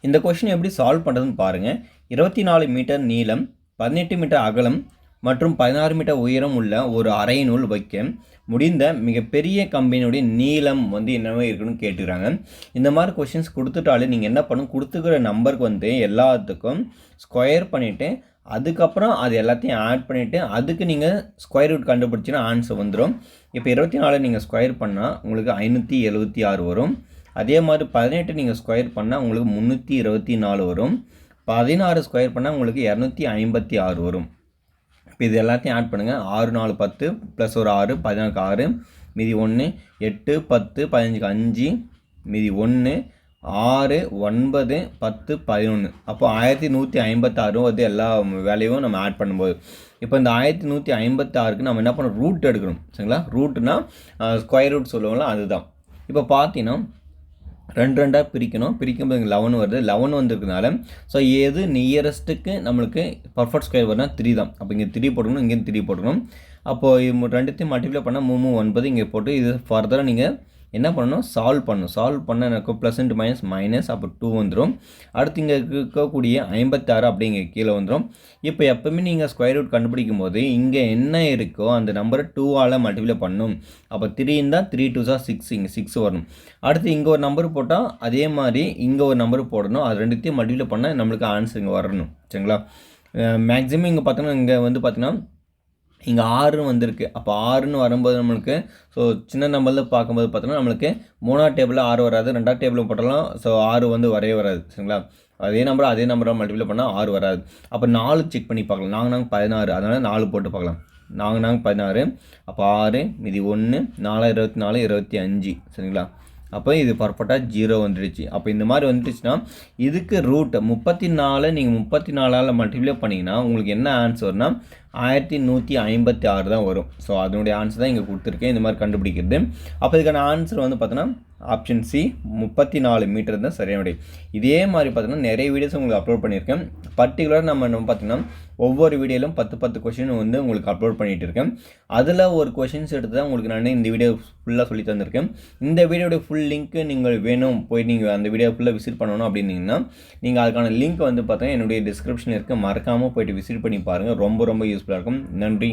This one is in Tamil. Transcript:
இந்த கொஷின் எப்படி சால்வ் பண்ணுறதுன்னு பாருங்கள். 24 மீட்டர் நீளம், 18 மீட்டர் அகலம் மற்றும் 16 மீட்டர் உயரம் உள்ள ஒரு அறையினுள் வைக்க முடிந்த மிகப்பெரிய கம்பியினுடைய நீளம் வந்து என்னவோ இருக்குன்னு கேட்டுக்கிறாங்க. இந்த மாதிரி கொஷின்ஸ் கொடுத்துட்டாலே நீங்கள் என்ன பண்ணணும், கொடுத்துக்கிற நம்பருக்கு வந்து எல்லாத்துக்கும் ஸ்கொயர் பண்ணிவிட்டு அதுக்கப்புறம் அது எல்லாத்தையும் ஆட் பண்ணிவிட்டு அதுக்கு நீங்கள் ஸ்கொயர் ரூட் கண்டுபிடிச்சின்னா ஆன்சர் வந்துடும். இப்போ 24 நீங்கள் ஸ்கொயர் பண்ணால் உங்களுக்கு 576 வரும். அதே மாதிரி 18 நீங்கள் ஸ்கொயர் பண்ணால் உங்களுக்கு 324 வரும். 16 ஸ்கொயர் பண்ணால் உங்களுக்கு 256 வரும். இப்போ இது எல்லாத்தையும் ஆட் பண்ணுங்கள். 6 4 10 ப்ளஸ் ஒரு 6 14 6 மீதி 1 8 10 15 5 மீதி 1 6 9 10 11 அப்போ 1156 வந்து எல்லா வேலையும் நம்ம ஆட் பண்ணும்போது இப்போ இந்த 1156க்கு நம்ம என்ன பண்ணணும், ரூட் எடுக்கணும். சரிங்களா? ரூட்னா ஸ்கொயர் ரூட் சொல்லுவோம்ல, அதுதான். இப்போ பார்த்தீங்கன்னா 2 2 பிரிக்கணும். பிரிக்கும்போது 11 வருது. 11 வந்திருக்கனால ஸோ எது நியரஸ்ட்டுக்கு நம்மளுக்கு பர்ஃபெக்ட் ஸ்கொயர் வருதுன்னா 3 தான். அப்போ இங்கே 3 போட்டுக்கணும், இங்கே 3 போட்டுக்கணும். அப்போது இது ரெண்டுத்தையும் மல்டிப்ளை பண்ணால் 3 9 இங்கே போட்டு இது ஃபர்தராக நீங்கள் என்ன பண்ணணும், சால்வ் பண்ணணும். சால்வ் பண்ண எனக்கு ப்ளஸ் இன்ட்டு மைனஸ் மைனஸ் அப்போ 2 வந்துடும். அடுத்து இங்கே இருக்கக்கூடிய 56 அப்படி இங்கே கீழே வந்துடும். இப்போ எப்போவுமே நீங்கள் ஸ்கொயர் ரூட் கண்டுபிடிக்கும் போது இங்கே என்ன இருக்கோ அந்த நம்பரை 2ஆல் மல்டிப்ளை பண்ணணும். அப்போ 3 இருந்தால் 3 2 6 இங்கே 6 வரணும். அடுத்து இங்கே ஒரு நம்பர் போட்டால் அதே மாதிரி இங்கே ஒரு நம்பர் போடணும். அது ரெண்டுத்தையும் மல்டிப்ளை பண்ணால் நம்மளுக்கு ஆன்சர் இங்கே வரணும். சரிங்களா? மேக்ஸிமம் இங்கே பார்த்தோன்னா இங்கே வந்து பார்த்தீங்கன்னா இங்கே 6 வந்திருக்கு. அப்போ 6ன்னு வரும்போது நம்மளுக்கு ஸோ சின்ன நம்பரில் பார்க்கும்போது பார்த்தோன்னா நம்மளுக்கு 3ஆவது டேபிளில் 6 வராது, 2ஆவது டேபிளில் போட்டாலும் ஸோ 6 வந்து வரவே வராது. சரிங்களா? அதே நம்பரை மல்டிப்ளை பண்ணால் 6 வராது. அப்போ 4 செக் பண்ணி பார்க்கலாம். நாங்கள் 16 அதனால் 4 போட்டு பார்க்கலாம். நாங்கள் 16 அப்போ 6 மீதி 1 4 24 25. சரிங்களா? அப்போ இது பர்ஃபெக்டாக 0 வந்துடுச்சு. அப்போ இந்த மாதிரி வந்துடுச்சுன்னா இதுக்கு ரூட் 34 நீங்கள் 34ஆல் மல்டிப்ளை பண்ணிங்கன்னா உங்களுக்கு என்ன ஆன்சர் வரும்னா 1156 தான் வரும். ஸோ அதனுடைய ஆன்சர் தான் இங்கே கொடுத்துருக்கேன், இந்த மாதிரி கண்டுபிடிக்கிறது. அப்போ இதுக்கான ஆன்சர் வந்து பார்த்தோன்னா ஆப்ஷன் சி 34 மீட்டர் தான் சரியான. இதே மாதிரி பார்த்தீங்கன்னா நிறைய வீடியோஸ் உங்களுக்கு அப்லோட் பண்ணியிருக்கேன். பர்டிகுலராக நம்ம பார்த்தீங்கன்னா ஒவ்வொரு வீடியோவிலும் 10 கொஷின் வந்து உங்களுக்கு அப்லோட் பண்ணிகிட்டு இருக்கேன். அதில் ஒரு கொஷின்ஸ் எடுத்து தான் உங்களுக்கு நான் இந்த வீடியோ ஃபுல்லாக சொல்லி தந்திருக்கேன். இந்த வீடியோடைய ஃபுல் லிங்க்கு நீங்கள் வேணும் போய் நீங்கள் அந்த வீடியோ ஃபுல்லாக விசிட் பண்ணணும் அப்படின்னீங்கன்னா நீங்கள் அதுக்கான லிங்க் வந்து பார்த்தீங்கன்னா என்னுடைய டிஸ்கிரிப்ஷன் இருக்குது. மறக்காமல் போய்ட்டு விசிட் பண்ணி பாருங்கள். ரொம்ப ரொம்ப யூஸ்ஃபுல்லாக இருக்கும். நன்றி.